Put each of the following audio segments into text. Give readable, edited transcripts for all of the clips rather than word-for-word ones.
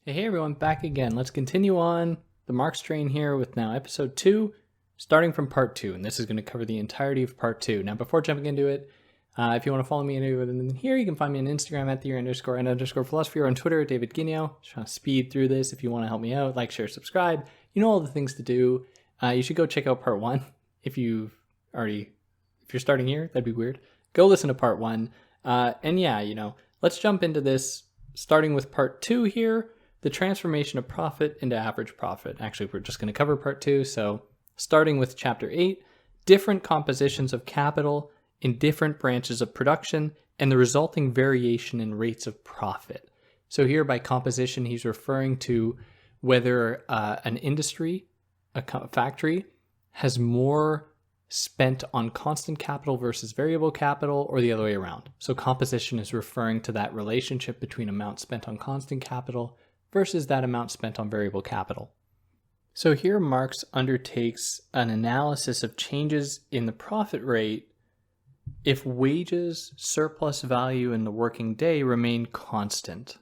Hey everyone, back again. Let's continue on the Marx train here with now episode 2, starting from part 2, and this is going to cover the entirety of part 2. Now before jumping into it, if you want to follow me in here, you can find me on Instagram at @the_and_philosophy or on Twitter at David Guineo. Just trying to speed through this. If you want to help me out, like, share, subscribe, you know all the things to do. You should go check out part 1 if you're starting here. That'd be weird. Go listen to part 1. And yeah, let's jump into this, starting with part 2 here. The transformation of profit into average profit. Actually, we're just going to cover part 2. So starting with chapter 8, different compositions of capital in different branches of production and the resulting variation in rates of profit. So here by composition, he's referring to whether an industry, a factory, has more spent on constant capital versus variable capital, or the other way around. So composition is referring to that relationship between amount spent on constant capital versus that amount spent on variable capital. So here Marx undertakes an analysis of changes in the profit rate if wages, surplus value, and the working day remain constant.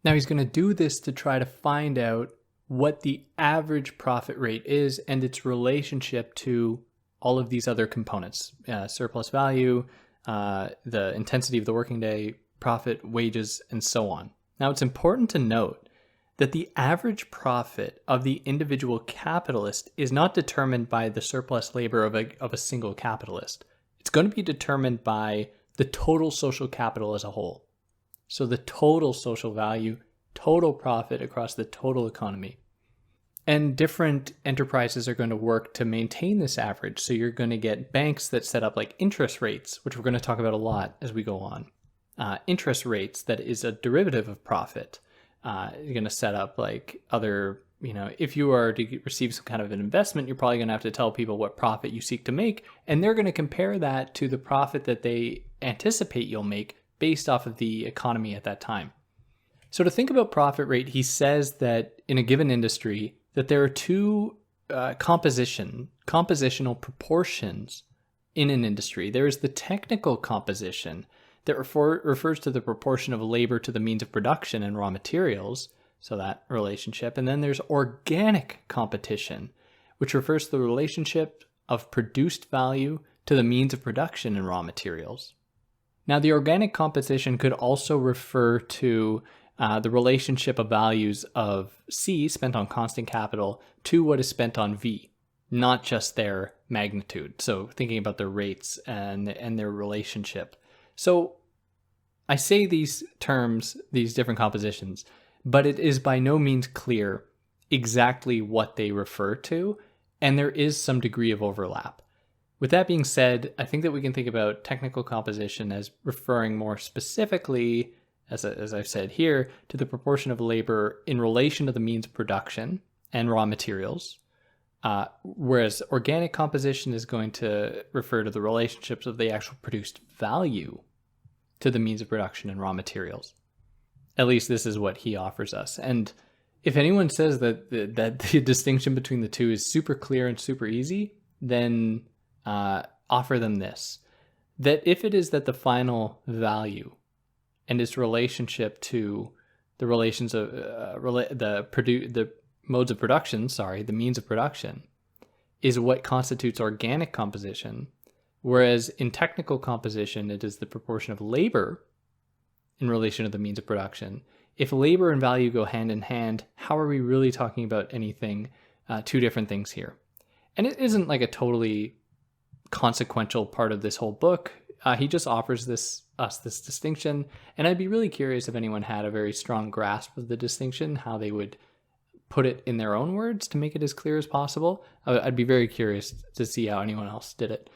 Now he's going to do this to try to find out what the average profit rate is and its relationship to all of these other components, surplus value, the intensity of the working day, profit, wages, and so on. Now it's important to note that the average profit of the individual capitalist is not determined by the surplus labor of a single capitalist. It's going to be determined by the total social capital as a whole. So the total social value, total profit across the total economy. And different enterprises are going to work to maintain this average. So you're going to get banks that set up like interest rates, which we're going to talk about a lot as we go on. Interest rates that is a derivative of profit. You're going to set up like other, if you are to receive some kind of an investment, you're probably going to have to tell people what profit you seek to make. And they're going to compare that to the profit that they anticipate you'll make based off of the economy at that time. So to think about profit rate, he says that in a given industry, that there are two compositional proportions in an industry. There is the technical composition that refers to the proportion of labor to the means of production and raw materials, so that relationship. And then there's organic competition, which refers to the relationship of produced value to the means of production and raw materials. Now, the organic composition could also refer to the relationship of values of C, spent on constant capital, to what is spent on V, not just their magnitude. So thinking about their rates and their relationship. So I say these terms, these different compositions, but it is by no means clear exactly what they refer to, and there is some degree of overlap. With that being said, I think that we can think about technical composition as referring more specifically, as I've said here, to the proportion of labor in relation to the means of production and raw materials, whereas organic composition is going to refer to the relationships of the actual produced value to the means of production and raw materials. At least this is what he offers us. And if anyone says that the distinction between the two is super clear and super easy, then offer them this. That if it is that the final value and its relationship to the relations of the modes of production, the means of production, is what constitutes organic composition, whereas in technical composition, it is the proportion of labor in relation to the means of production. If labor and value go hand in hand, how are we really talking about anything, two different things here? And it isn't like a totally consequential part of this whole book. He just offers this distinction, and I'd be really curious if anyone had a very strong grasp of the distinction, how they would put it in their own words to make it as clear as possible. I'd be very curious to see how anyone else did it.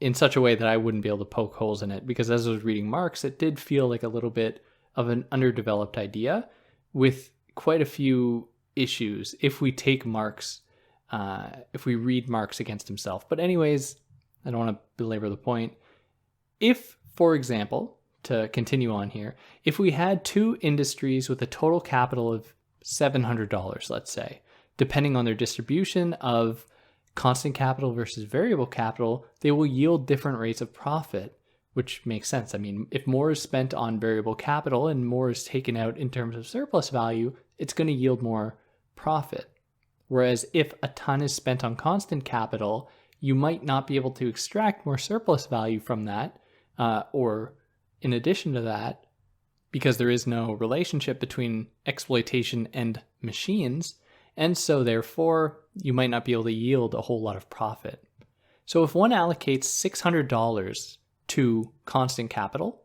In such a way that I wouldn't be able to poke holes in it, because as I was reading Marx, it did feel like a little bit of an underdeveloped idea with quite a few issues if we take Marx, if we read Marx against himself. But anyways, I don't want to belabor the point. If, for example, to continue on here, if we had two industries with a total capital of $700, let's say, depending on their distribution of constant capital versus variable capital, they will yield different rates of profit which makes sense. I mean, if more is spent on variable capital and more is taken out in terms of surplus value, it's going to yield more profit. Whereas if a ton is spent on constant capital, you might not be able to extract more surplus value from that, or in addition to that, because there is no relationship between exploitation and machines, and so therefore you might not be able to yield a whole lot of profit. So if one allocates $600 to constant capital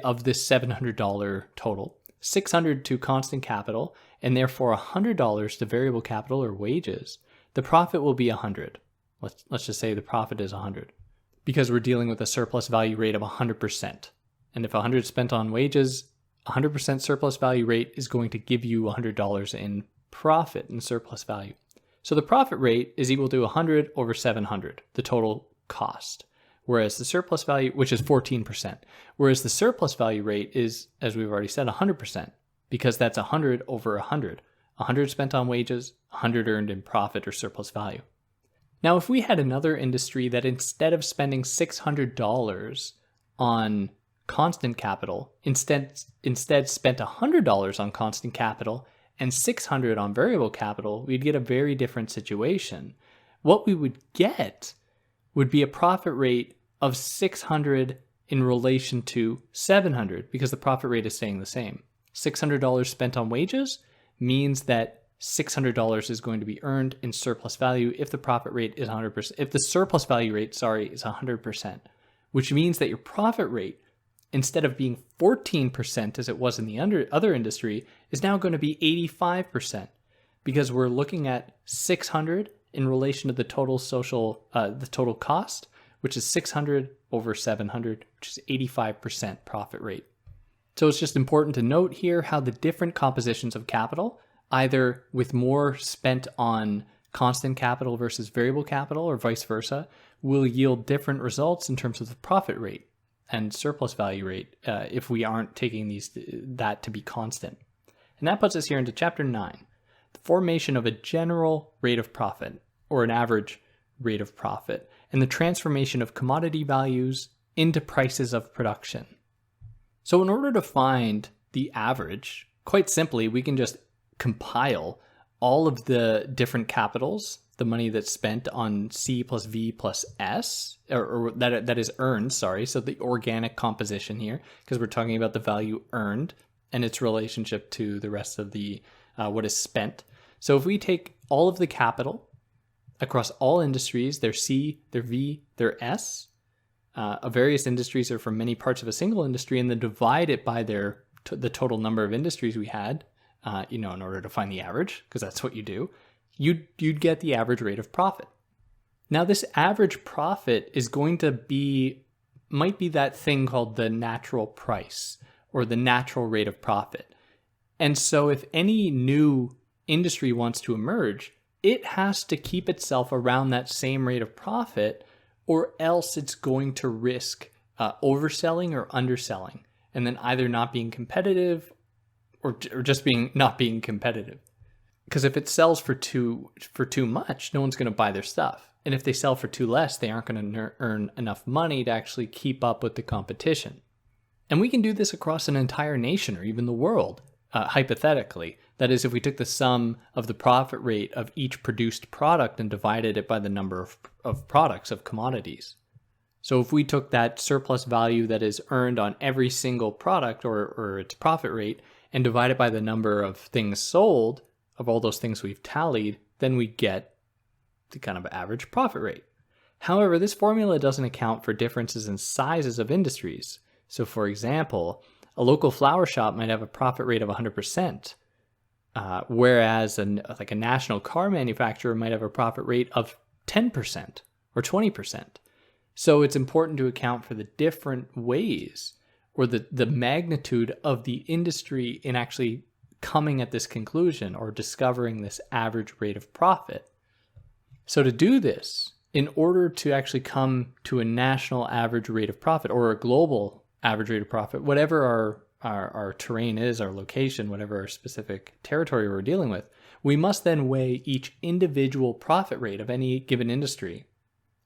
of this $700 total, $600 to constant capital, and therefore $100 to variable capital or wages, the profit will be $100. Let's just say the profit is $100, because we're dealing with a surplus value rate of 100%. And if $100 is spent on wages, 100% surplus value rate is going to give you $100 in profit and surplus value. So the profit rate is equal to 100 over 700, the total cost. Whereas the surplus value, which is 14%, whereas the surplus value rate is, as we've already said, 100%, because that's 100 over 100. 100 spent on wages, 100 earned in profit or surplus value. Now, if we had another industry that instead of spending $600 on constant capital, instead spent $100 on constant capital and $600 on variable capital, we'd get a very different situation. What we would get would be a profit rate of 600 in relation to 700, because the profit rate is staying the same. $600 spent on wages means that $600 is going to be earned in surplus value if the profit rate is 100%. If the surplus value rate, is 100%, which means that your profit rate, instead of being 14% as it was in the other industry, is now going to be 85%, because we're looking at 600 in relation to the total cost, which is 600 over 700, which is 85% profit rate. So it's just important to note here how the different compositions of capital, either with more spent on constant capital versus variable capital or vice versa, will yield different results in terms of the profit rate and surplus value rate if we aren't taking that to be constant. And that puts us here into chapter 9, the formation of a general rate of profit or an average rate of profit, and the transformation of commodity values into prices of production. So in order to find the average, quite simply, we can just compile all of the different capitals, the money that's spent on C plus V plus S, or that is earned, so the organic composition here, because we're talking about the value earned and its relationship to the rest of the what is spent. So if we take all of the capital across all industries, their C, their V, their S, various industries are from many parts of a single industry, and then divide it by the total number of industries we had, in order to find the average, because that's what you do, you'd get the average rate of profit. Now, this average profit is might be that thing called the natural price or the natural rate of profit. And so if any new industry wants to emerge, it has to keep itself around that same rate of profit, or else it's going to risk overselling or underselling, and then either not being competitive or just not being competitive. Because if it sells for too much, no one's going to buy their stuff. And if they sell for too less, they aren't going to earn enough money to actually keep up with the competition. And we can do this across an entire nation or even the world, hypothetically. That is, if we took the sum of the profit rate of each produced product and divided it by the number of products, of commodities. So if we took that surplus value that is earned on every single product or its profit rate and divide it by the number of things sold, of all those things we've tallied, then we get the kind of average profit rate. However, this formula doesn't account for differences in sizes of industries. So for example, a local flower shop might have a profit rate of 100%, whereas a national car manufacturer might have a profit rate of 10% or 20%. So it's important to account for the different ways or the magnitude of the industry in actually coming at this conclusion or discovering this average rate of profit. So to do this, in order to actually come to a national average rate of profit or a global average rate of profit, whatever our terrain is, our location, whatever our specific territory we're dealing with, we must then weigh each individual profit rate of any given industry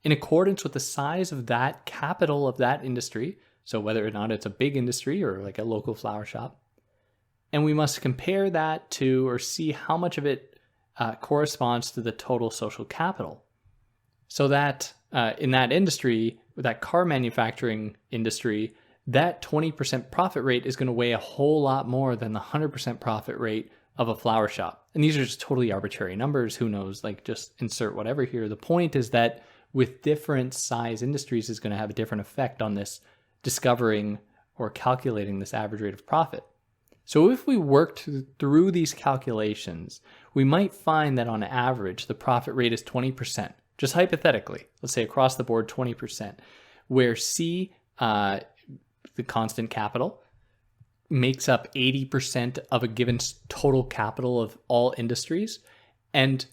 in accordance with the size of that capital of that industry. So whether or not it's a big industry or like a local flower shop. And we must compare that to, or see how much of it corresponds to the total social capital. So that in that industry, that car manufacturing industry, that 20% profit rate is going to weigh a whole lot more than the 100% profit rate of a flower shop. And these are just totally arbitrary numbers. Who knows? Like, just insert whatever here. The point is that with different size industries is going to have a different effect on this discovering or calculating this average rate of profit. So if we worked through these calculations, we might find that on average, the profit rate is 20%, just hypothetically, let's say across the board, 20%, where C, the constant capital, makes up 80% of a given total capital of all industries, and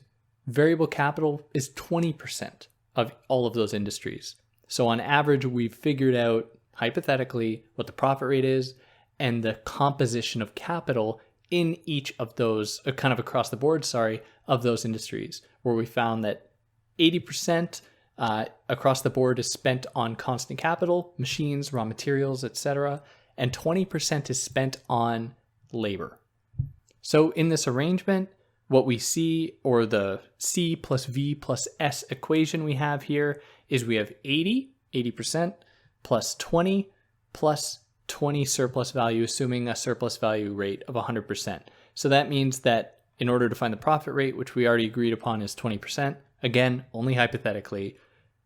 variable capital is 20% of all of those industries. So on average, we've figured out hypothetically what the profit rate is and the composition of capital in each of those, kind of across the board, of those industries, where we found that 80% across the board is spent on constant capital, machines, raw materials, etc., and 20% is spent on labor. So in this arrangement, what we see, or the C plus V plus S equation we have here, is we have 80% plus 20 plus 20 surplus value, assuming a surplus value rate of 100%. So that means that in order to find the profit rate, which we already agreed upon is 20%, again, only hypothetically,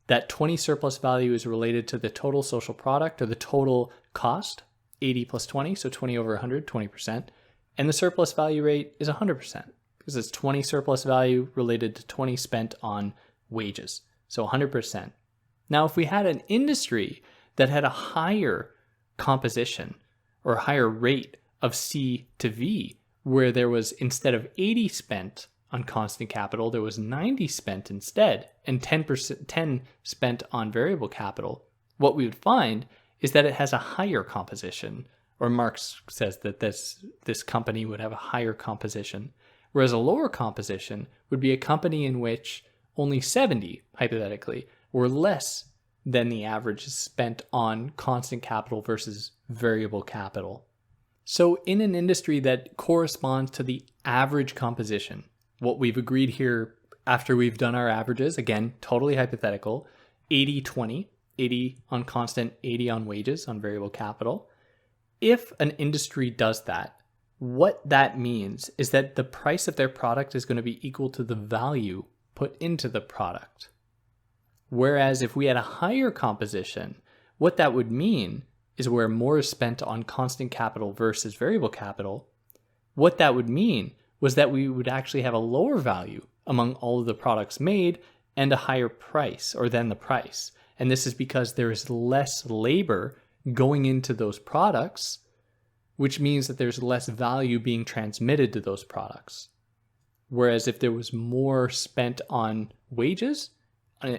that 20 surplus value is related to the total social product, or the total cost, 80 plus 20, so 20 over 100, 20%. And the surplus value rate is 100%, because it's 20 surplus value related to 20 spent on wages, so 100%. Now, if we had an industry that had a higher composition or a higher rate of C to V, where there was, instead of 80 spent on constant capital, there was 90 spent instead, and 10 spent on variable capital, what we would find is that it has a higher composition, or Marx says that this company would have a higher composition, whereas a lower composition would be a company in which only 70, hypothetically, were less than the average is spent on constant capital versus variable capital. So in an industry that corresponds to the average composition, what we've agreed here after we've done our averages, again, totally hypothetical, 80-20, 80 on constant, 80 on wages, on variable capital. If an industry does that, what that means is that the price of their product is going to be equal to the value put into the product. Whereas if we had a higher composition, what that would mean is where more is spent on constant capital versus variable capital, what that would mean was that we would actually have a lower value among all of the products made and a higher price, or than the price. And this is because there is less labor going into those products, which means that there's less value being transmitted to those products. Whereas if there was more spent on wages,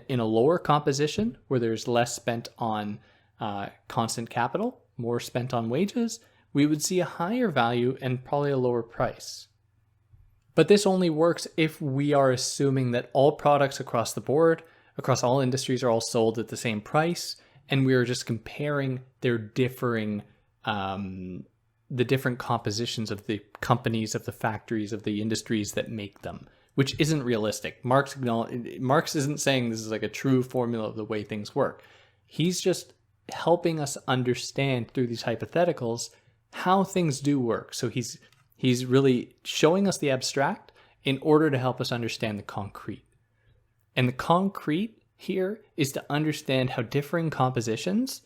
in a lower composition where there's less spent on constant capital, more spent on wages, we would see a higher value and probably a lower price. But this only works if we are assuming that all products across the board, across all industries, are all sold at the same price, and we are just comparing their differing, the different compositions of the companies, of the factories, of the industries that make them, which isn't realistic. Marx isn't saying this is like a true formula of the way things work. He's just helping us understand through these hypotheticals how things do work. So he's really showing us the abstract in order to help us understand the concrete. And the concrete here is to understand how differing compositions,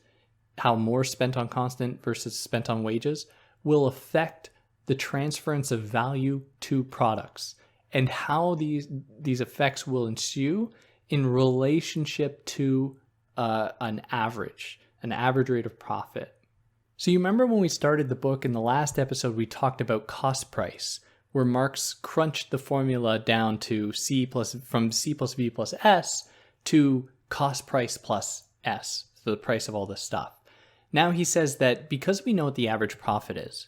how more spent on constant versus spent on wages, will affect the transference of value to products, and how these effects will ensue in relationship to an average rate of profit. So you remember when we started the book in the last episode, we talked about cost price, where Marx crunched the formula down to from C plus V plus S to cost price plus S, so the price of all this stuff. Now he says that because we know what the average profit is,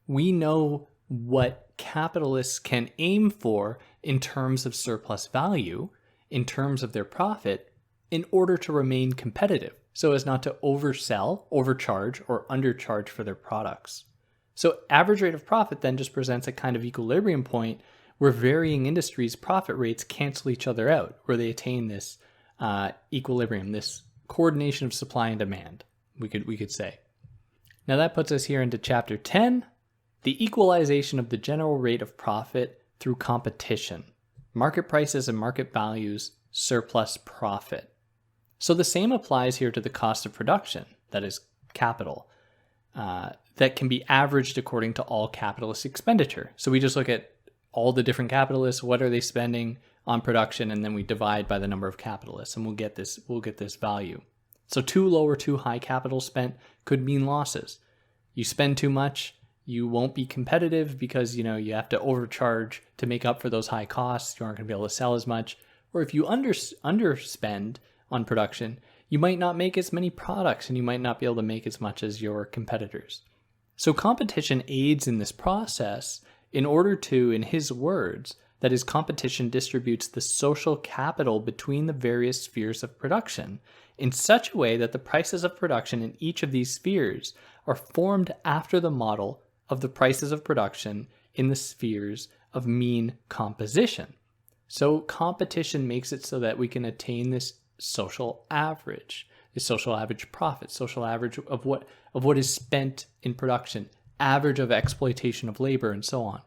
we know what capitalists can aim for in terms of surplus value, in terms of their profit, in order to remain competitive, so as not to oversell, overcharge, or undercharge for their products. So average rate of profit then just presents a kind of equilibrium point where varying industries' profit rates cancel each other out, where they attain this equilibrium, this coordination of supply and demand, we could say. Now that puts us here into chapter 10, the equalization of the general rate of profit through competition, market prices and market values, surplus profit. So the same applies here to the cost of production, that is capital, that can be averaged according to all capitalist expenditure. So we just look at all the different capitalists, what are they spending on production, and then we divide by the number of capitalists, and we'll get this value. So too low or too high capital spent could mean losses. You spend too much, you won't be competitive because you have to overcharge to make up for those high costs. You aren't going to be able to sell as much. Or if you underspend on production, you might not make as many products and you might not be able to make as much as your competitors. So competition aids in this process in order to, in his words, that is, competition distributes the social capital between the various spheres of production in such a way that the prices of production in each of these spheres are formed after the model of the prices of production in the spheres of mean composition. So competition makes it so that we can attain this social average profit, social average of what is spent in production, average of exploitation of labor, and so on.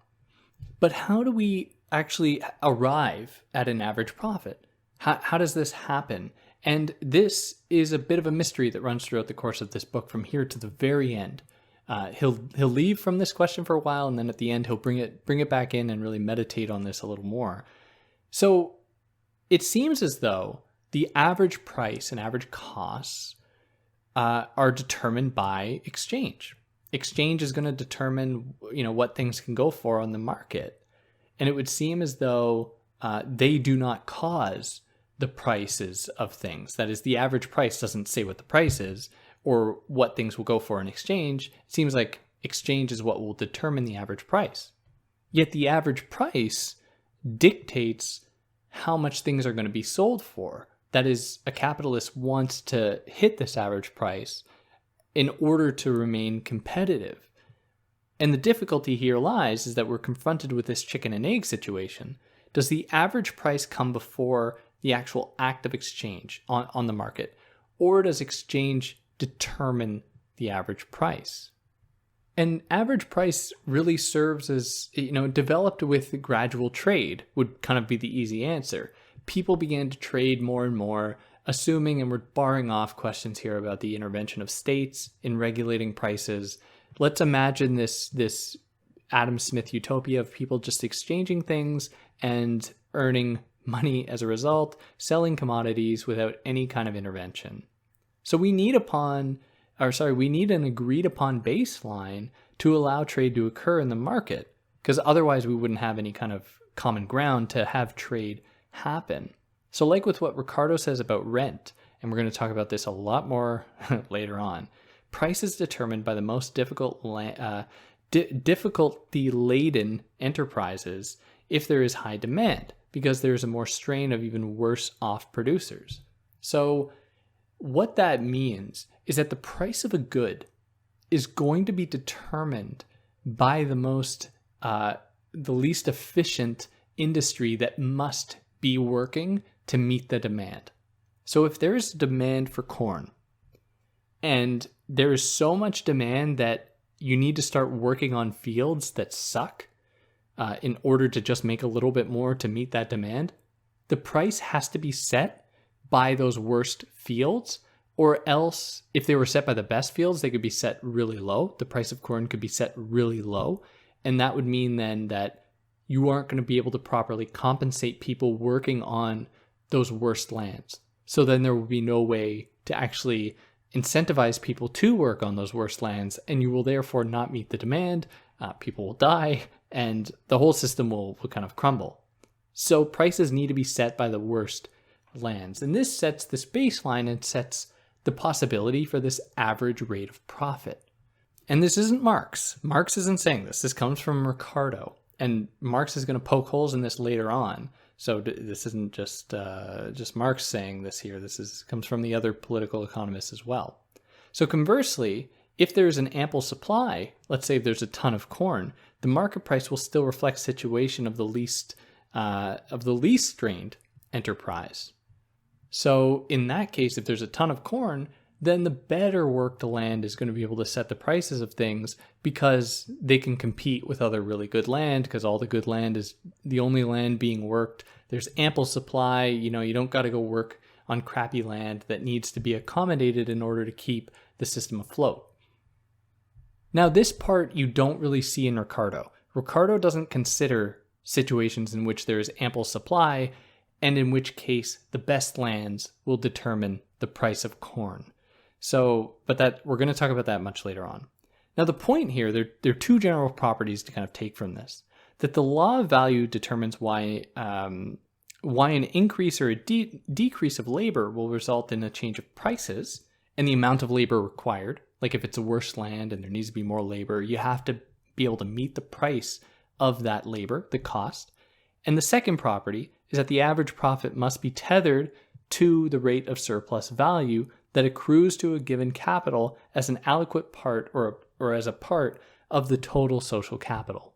But how do we actually arrive at an average profit? How does this happen? And this is a bit of a mystery that runs throughout the course of this book from here to the very end. He'll leave from this question for a while, and then at the end he'll bring it back in and really meditate on this a little more. So it seems as though the average price and average costs are determined by exchange. Exchange is going to determine what things can go for on the market, and it would seem as though they do not cause the prices of things. That is, the average price doesn't say what the price is or what things will go for in exchange. It seems like exchange is what will determine the average price. Yet the average price dictates how much things are going to be sold for. That is, a capitalist wants to hit this average price in order to remain competitive. And the difficulty here lies is that we're confronted with this chicken and egg situation. Does the average price come before the actual act of exchange on the market, or does exchange determine the average price? And average price really serves as, developed with gradual trade would kind of be the easy answer. People began to trade more and more, assuming, and we're barring off questions here about the intervention of states in regulating prices. Let's imagine this Adam Smith utopia of people just exchanging things and earning money as a result, selling commodities without any kind of intervention. So we need an agreed upon baseline to allow trade to occur in the market, because otherwise we wouldn't have any kind of common ground to have trade happen. So like with what Ricardo says about rent, and we're going to talk about this a lot more later on, price is determined by the most difficulty-laden enterprises if there is high demand, because there is a more strain of even worse off producers. So what that means is that the price of a good is going to be determined by the least efficient industry that must be working to meet the demand. So if there is demand for corn, and there is so much demand that you need to start working on fields that suck in order to just make a little bit more to meet that demand, the price has to be set by those worst fields, or else if they were set by the best fields, they could be set really low. The price of corn could be set really low, and that would mean then that you aren't going to be able to properly compensate people working on those worst lands. So then there will be no way to actually incentivize people to work on those worst lands, and you will therefore not meet the demand. People will die, and the whole system will kind of crumble. So prices need to be set by the worst lands. And this sets this baseline and sets the possibility for this average rate of profit. And this isn't Marx. Marx isn't saying this. This comes from Ricardo. And Marx is going to poke holes in this later on. So this isn't just Marx saying this here. Comes from the other political economists as well. So conversely, if there's an ample supply, let's say there's a ton of corn, the market price will still reflect situation of the least strained enterprise. So in that case, if there's a ton of corn, then the better worked land is going to be able to set the prices of things because they can compete with other really good land, because all the good land is the only land being worked. There's ample supply. You don't got to go work on crappy land that needs to be accommodated in order to keep the system afloat. Now, this part you don't really see in Ricardo. Ricardo doesn't consider situations in which there is ample supply and in which case the best lands will determine the price of corn. But we're going to talk about that much later on. Now, the point here, there are two general properties to kind of take from this. That the law of value determines why an increase or a decrease of labor will result in a change of prices and the amount of labor required. Like if it's a worse land and there needs to be more labor, you have to be able to meet the price of that labor, the cost. And the second property is that the average profit must be tethered to the rate of surplus value that accrues to a given capital as an adequate part or as a part of the total social capital.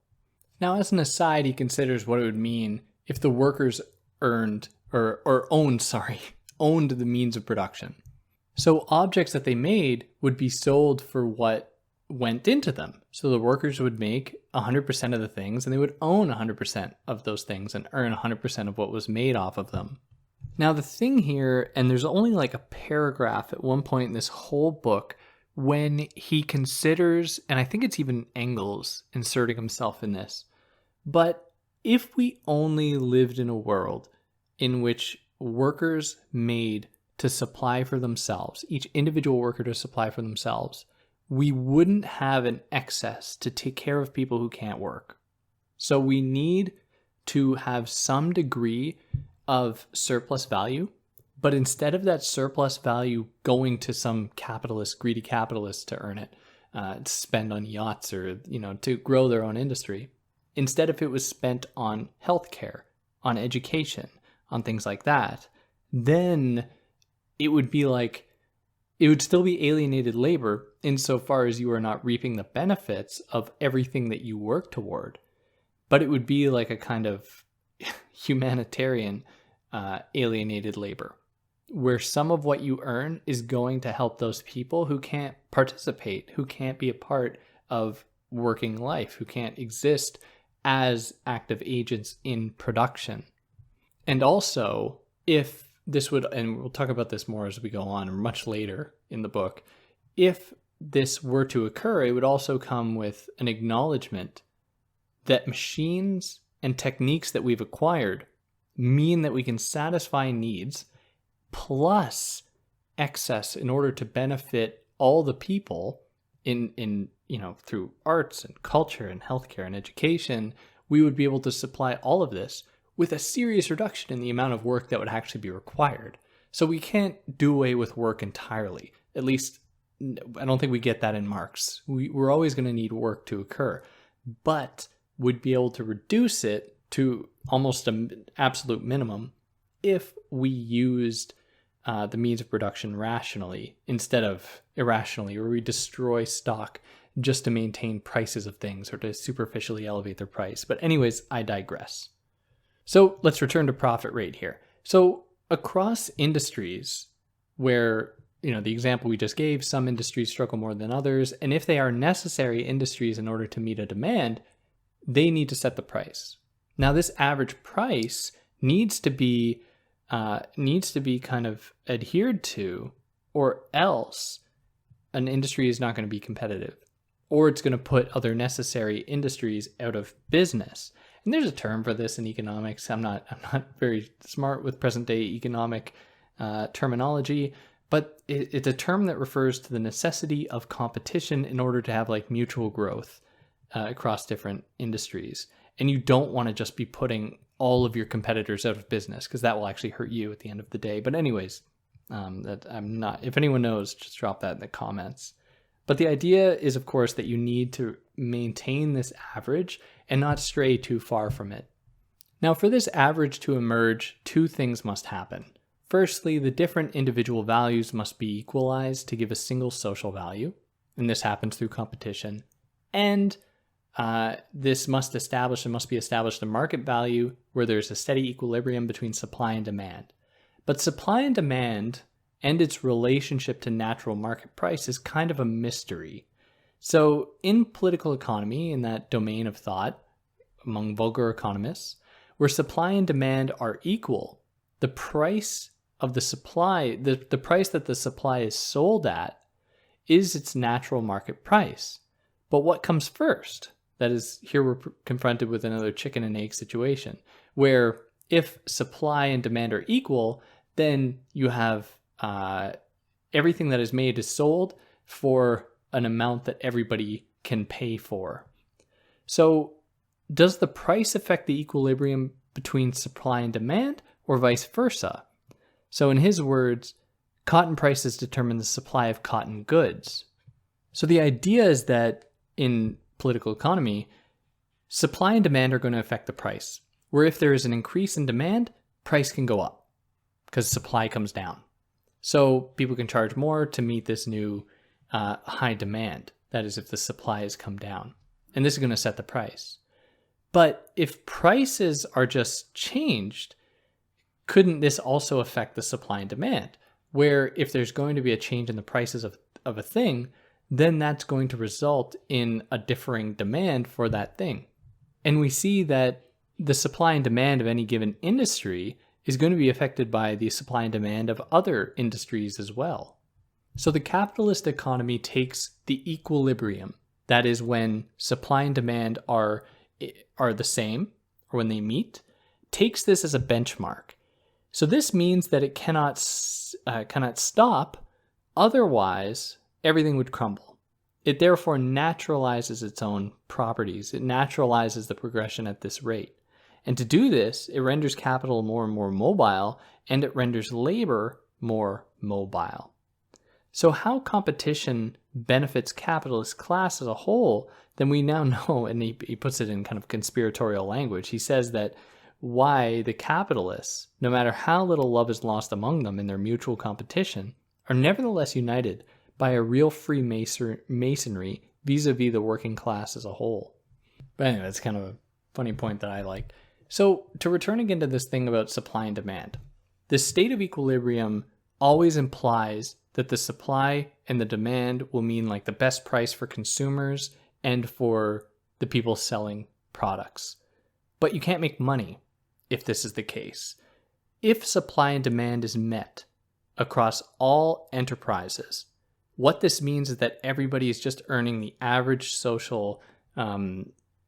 Now, as an aside, he considers what it would mean if the workers owned the means of production. So objects that they made would be sold for what went into them. So the workers would make 100% of the things and they would own 100% of those things and earn 100% of what was made off of them. Now the thing here, and there's only like a paragraph at one point in this whole book when he considers, and I think it's even Engels inserting himself in this, but if we only lived in a world in which workers made to supply for themselves, each individual worker to supply for themselves, we wouldn't have an excess to take care of people who can't work. So we need to have some degree of surplus value, but instead of that surplus value going to some greedy capitalist to earn it, to spend on yachts or, to grow their own industry, instead if it was spent on healthcare, on education, on things like that, then it would still be alienated labor insofar as you are not reaping the benefits of everything that you work toward. But it would be like a kind of humanitarian alienated labor, where some of what you earn is going to help those people who can't participate, who can't be a part of working life, who can't exist as active agents in production. And also, if this would, and we'll talk about this more as we go on, or much later in the book, if this were to occur, it would also come with an acknowledgement that machines and techniques that we've acquired mean that we can satisfy needs plus excess in order to benefit all the people in through arts and culture and healthcare and education. We would be able to supply all of this with a serious reduction in the amount of work that would actually be required. So we can't do away with work entirely. At least, I don't think we get that in Marx. We're always going to need work to occur, but would be able to reduce it to almost an absolute minimum if we used the means of production rationally instead of irrationally, or we destroy stock just to maintain prices of things or to superficially elevate their price. But anyways, I digress. So let's return to profit rate here. So across industries where, the example we just gave, some industries struggle more than others, and if they are necessary industries in order to meet a demand, they need to set the price. Now, this average price needs to be kind of adhered to, or else an industry is not going to be competitive, or it's going to put other necessary industries out of business. And there's a term for this in economics. I'm not very smart with present day economic terminology, but it's a term that refers to the necessity of competition in order to have like mutual growth across different industries. And you don't want to just be putting all of your competitors out of business, because that will actually hurt you at the end of the day. But anyways, if anyone knows, just drop that in the comments. But the idea is, of course, that you need to maintain this average and not stray too far from it. Now, for this average to emerge, two things must happen. Firstly, the different individual values must be equalized to give a single social value, and this happens through competition. And this must be established a market value where there's a steady equilibrium between supply and demand. But supply and demand and its relationship to natural market price is kind of a mystery. So in political economy, in that domain of thought, among vulgar economists, where supply and demand are equal, the price of the supply, the price that the supply is sold at, is its natural market price. But what comes first? That is, here we're confronted with another chicken and egg situation, where if supply and demand are equal, then you have everything that is made is sold for an amount that everybody can pay for. So does the price affect the equilibrium between supply and demand, or vice versa? So in his words, cotton prices determine the supply of cotton goods. So the idea is that in political economy, supply and demand are going to affect the price, where if there is an increase in demand, price can go up because supply comes down. So people can charge more to meet this new high demand. That is, if the supply has come down. And this is going to set the price. But if prices are just changed, couldn't this also affect the supply and demand? Where if there's going to be a change in the prices of a thing, then that's going to result in a differing demand for that thing. And we see that the supply and demand of any given industry is going to be affected by the supply and demand of other industries as well. So the capitalist economy takes the equilibrium, that is when supply and demand are the same, or when they meet, takes this as a benchmark. So this means that it cannot stop, otherwise everything would crumble. It therefore naturalizes its own properties. It naturalizes the progression at this rate. And to do this, it renders capital more and more mobile, and it renders labor more mobile. So how competition benefits capitalist class as a whole, then we now know, and he puts it in kind of conspiratorial language. He says that why the capitalists, no matter how little love is lost among them in their mutual competition, are nevertheless united by a real Freemasonry vis-a-vis the working class as a whole. But anyway, that's kind of a funny point that I like. So to return again to this thing about supply and demand, this state of equilibrium always implies that the supply and the demand will mean like the best price for consumers and for the people selling products. But you can't make money if this is the case. If supply and demand is met across all enterprises, what this means is that everybody is just earning the average social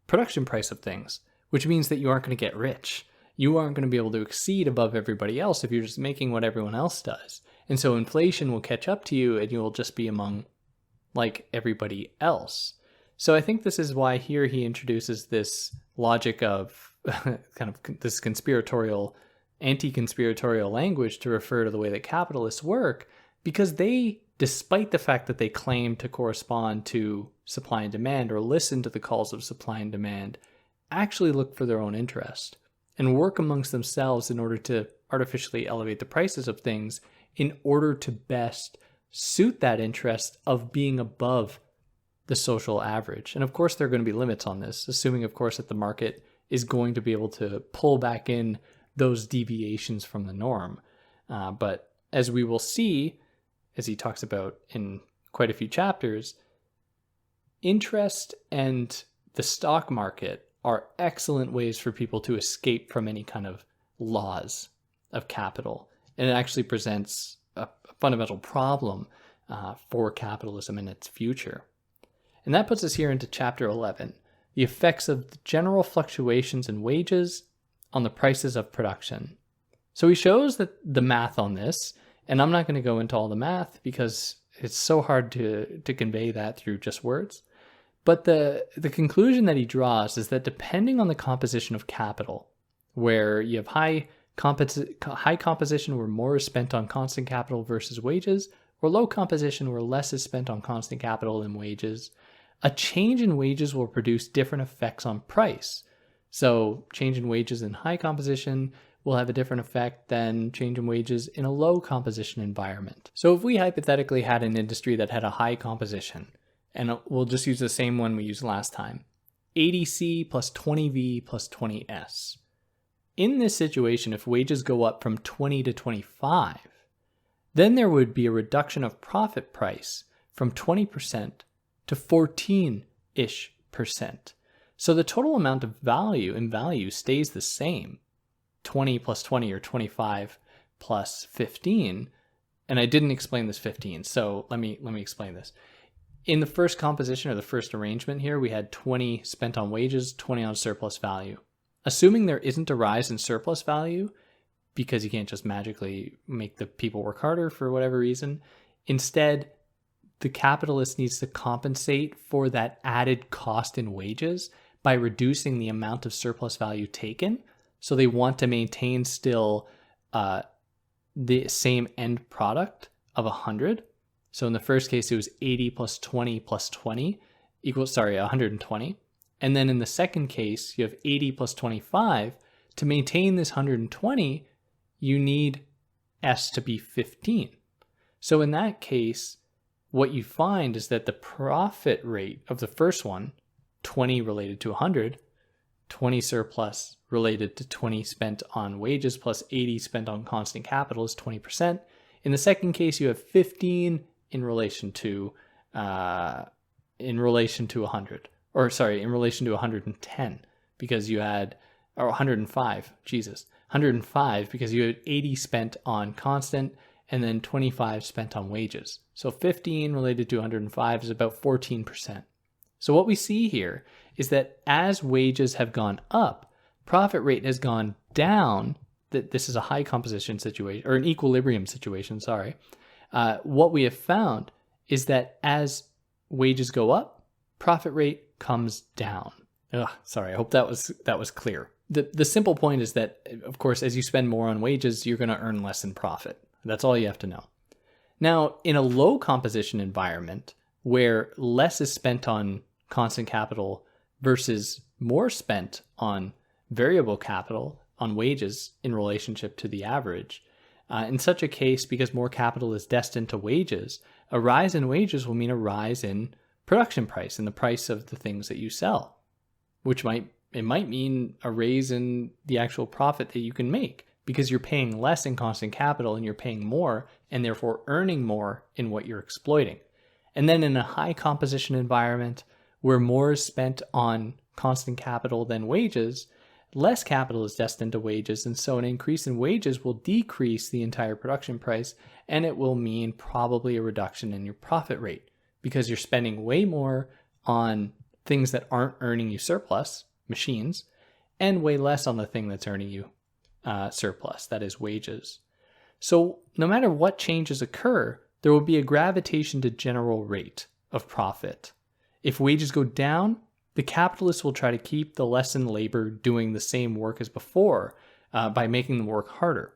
production price of things, which means that you aren't going to get rich. You aren't going to be able to exceed above everybody else if you're just making what everyone else does. And so inflation will catch up to you and you'll just be among like everybody else. So I think this is why here he introduces this logic of kind of this anti-conspiratorial language to refer to the way that capitalists work, because they, despite the fact that they claim to correspond to supply and demand or listen to the calls of supply and demand, actually look for their own interest and work amongst themselves in order to artificially elevate the prices of things in order to best suit that interest of being above the social average. And of course, there are going to be limits on this, assuming, of course, that the market is going to be able to pull back in those deviations from the norm. But as we will see, as he talks about in quite a few chapters, interest and the stock market are excellent ways for people to escape from any kind of laws of capital. And it actually presents a fundamental problem for capitalism in its future. And that puts us here into chapter 11, the effects of the general fluctuations in wages on the prices of production. So he shows that the math on this, and I'm not going to go into all the math because it's so hard to convey that through just words. But the conclusion that he draws is that depending on the composition of capital, where you have high composition where more is spent on constant capital versus wages, or low composition where less is spent on constant capital than wages, a change in wages will produce different effects on price. So change in wages in high composition will have a different effect than change in wages in a low composition environment. So if we hypothetically had an industry that had a high composition, and we'll just use the same one we used last time, 80C plus 20V plus 20S. In this situation, if wages go up from 20 to 25, then there would be a reduction of profit price from 20% to 14-ish%. So the total amount of value stays the same, 20 plus 20 or 25 plus 15. And I didn't explain this 15, so let me explain this. In the first composition or the first arrangement here, we had 20 spent on wages, 20 on surplus value. Assuming there isn't a rise in surplus value, because you can't just magically make the people work harder for whatever reason, instead, the capitalist needs to compensate for that added cost in wages by reducing the amount of surplus value taken. So they want to maintain still the same end product of 100. So in the first case, it was 80 plus 20 plus 20 equals, 120. And then in the second case, you have 80 plus 25. To maintain this 120, you need S to be 15. So in that case, what you find is that the profit rate of the first one, 20 related to 100, 20 surplus related to 20 spent on wages plus 80 spent on constant capital is 20%. In the second case, you have 15 in relation to 100, in relation to 110, because you had, or 105, 105 because you had 80 spent on constant and then 25 spent on wages. So 15 related to 105 is about 14%. So what we see here is that as wages have gone up, profit rate has gone down. That this is a high composition situation, or an equilibrium situation, what we have found is that as wages go up, profit rate comes down. I hope that was clear. The simple point is that, of course, as you spend more on wages, you're going to earn less in profit. That's all you have to know. Now, in a low composition environment where less is spent on constant capital versus more spent on variable capital, on wages in relationship to the average, in such a case, because more capital is destined to wages, a rise in wages will mean a rise in production price and the price of the things that you sell, which might mean a raise in the actual profit that you can make, because you're paying less in constant capital and you're paying more and therefore earning more in what you're exploiting. And then in a high composition environment where more is spent on constant capital than wages, less capital is destined to wages, and so an increase in wages will decrease the entire production price, and it will mean probably a reduction in your profit rate, because you're spending way more on things that aren't earning you surplus, machines, and way less on the thing that's earning you surplus, that is wages. So no matter what changes occur, there will be a gravitation to general rate of profit. If wages go down, the capitalists will try to keep the lessened labor doing the same work as before by making them work harder.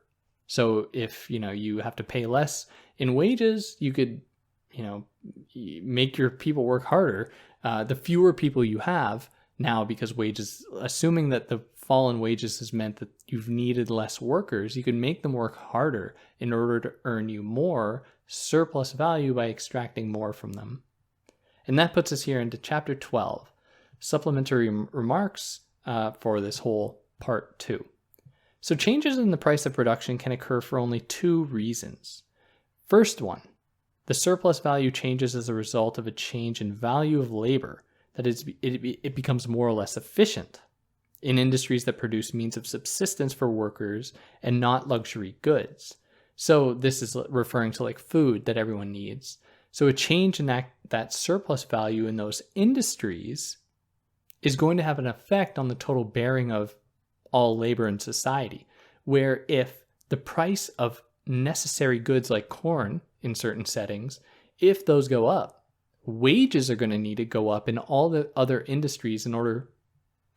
So if you have to pay less in wages, you could make your people work harder. The fewer people you have now, because wages, assuming that the fall in wages has meant that you've needed less workers, you can make them work harder in order to earn you more surplus value by extracting more from them. And that puts us here into chapter 12, Supplementary Remarks for this whole part 2. So changes in the price of production can occur for only 2 reasons. First one, the surplus value changes as a result of a change in value of labor. That is, it becomes more or less efficient in industries that produce means of subsistence for workers and not luxury goods. So this is referring to like food that everyone needs. So a change in that surplus value in those industries is going to have an effect on the total bearing of all labor in society, where if the price of necessary goods like corn in certain settings, if those go up, wages are going to need to go up in all the other industries in order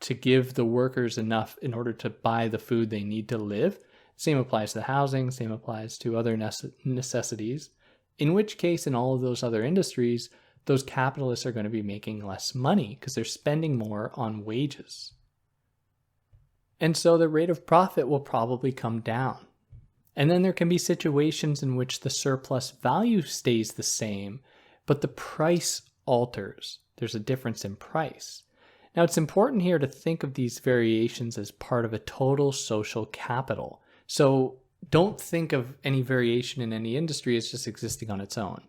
to give the workers enough in order to buy the food they need to live. Same applies to housing, same applies to other necessities, in which case in all of those other industries, those capitalists are going to be making less money because they're spending more on wages. And so the rate of profit will probably come down. And then there can be situations in which the surplus value stays the same, but the price alters. There's a difference in price. Now, it's important here to think of these variations as part of a total social capital. So don't think of any variation in any industry as just existing on its own.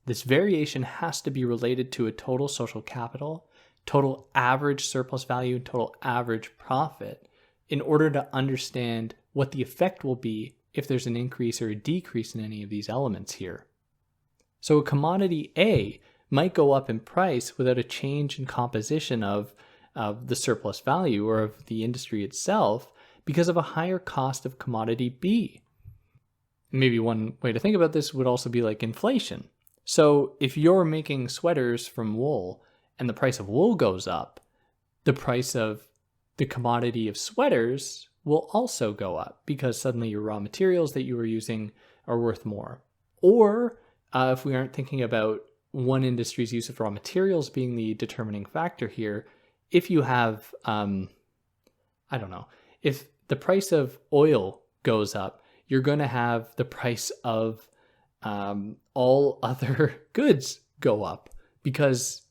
This variation has to be related to a total social capital, total average surplus value, total average profit, in order to understand what the effect will be if there's an increase or a decrease in any of these elements here. So a commodity A might go up in price without a change in composition of the surplus value or of the industry itself because of a higher cost of commodity B. Maybe one way to think about this would also be like inflation. So if you're making sweaters from wool and the price of wool goes up, the price of the commodity of sweaters will also go up because suddenly your raw materials that you were using are worth more. Or if we aren't thinking about one industry's use of raw materials being the determining factor here, if you have, if the price of oil goes up, you're going to have the price of all other goods go up because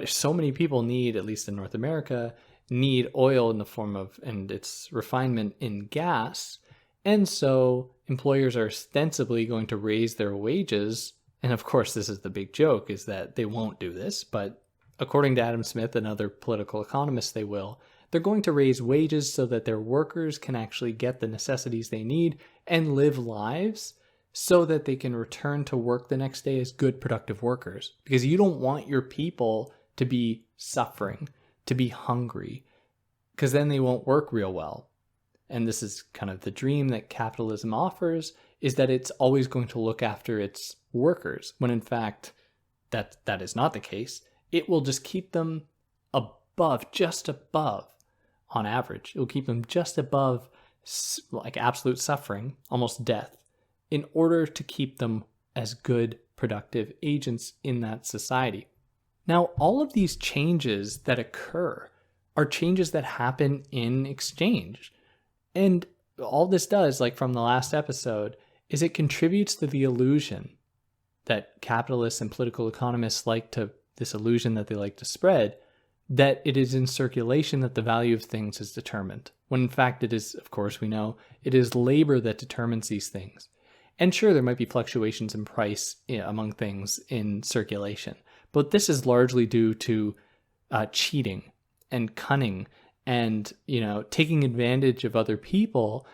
so many people need, at least in North America, need oil in the form of, and its refinement in gas. And so employers are ostensibly going to raise their wages. And of course, this is the big joke, is that they won't do this. But according to Adam Smith and other political economists, they will. They're going to raise wages so that their workers can actually get the necessities they need and live lives so that they can return to work the next day as good, productive workers. Because you don't want your people to be suffering, to be hungry, because then they won't work real well. And this is kind of the dream that capitalism offers, is that it's always going to look after its workers, when in fact that is not the case. It will just keep them just above, on average. It will keep them just above like absolute suffering, almost death, in order to keep them as good, productive agents in that society. Now, all of these changes that occur are changes that happen in exchange. And all this does, like from the last episode, is it contributes to the illusion that capitalists and political economists this illusion that they like to spread, that it is in circulation that the value of things is determined. When in fact it is, of course we know, it is labor that determines these things. And sure, there might be fluctuations in price among things in circulation, but this is largely due to cheating and cunning and, taking advantage of other people,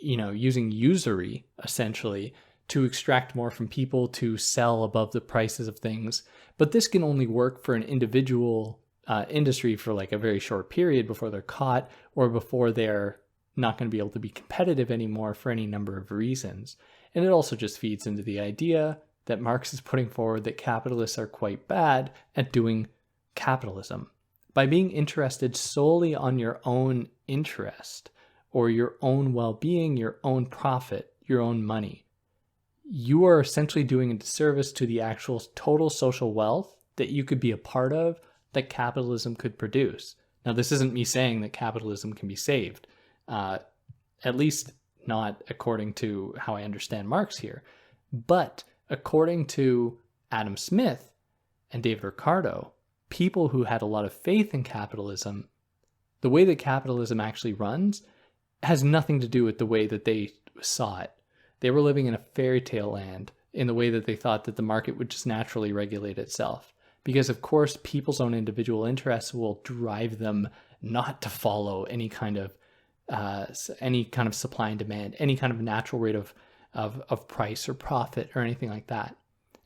using usury, essentially, to extract more from people to sell above the prices of things. But this can only work for an individual industry for like a very short period before they're caught or before they're not going to be able to be competitive anymore for any number of reasons. And it also just feeds into the idea that Marx is putting forward that capitalists are quite bad at doing capitalism. By being interested solely on your own interest or your own well-being, your own profit, your own money, you are essentially doing a disservice to the actual total social wealth that you could be a part of, that capitalism could produce. Now, this isn't me saying that capitalism can be saved, at least not according to how I understand Marx here. But according to Adam Smith and David Ricardo, people who had a lot of faith in capitalism, the way that capitalism actually runs has nothing to do with the way that they saw it. They were living in a fairy tale land in the way that they thought that the market would just naturally regulate itself. Because of course, people's own individual interests will drive them not to follow any kind of supply and demand, any kind of natural rate of price or profit or anything like that.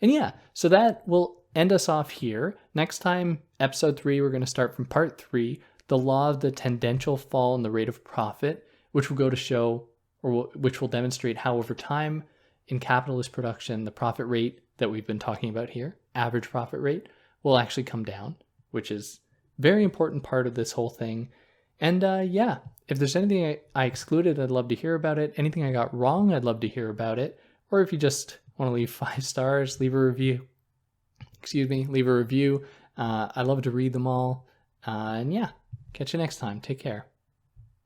And yeah, so that will end us off here. Next time, episode 3, we're going to start from part 3, the law of the tendential fall in the rate of profit, which will go to show, or which will demonstrate how over time in capitalist production, the profit rate that we've been talking about here, average profit rate, will actually come down, which is a very important part of this whole thing. And if there's anything I excluded, I'd love to hear about it. Anything I got wrong, I'd love to hear about it. Or if you just want to leave 5 stars, leave a review. Leave a review. I love to read them all. And yeah, Catch you next time. Take care.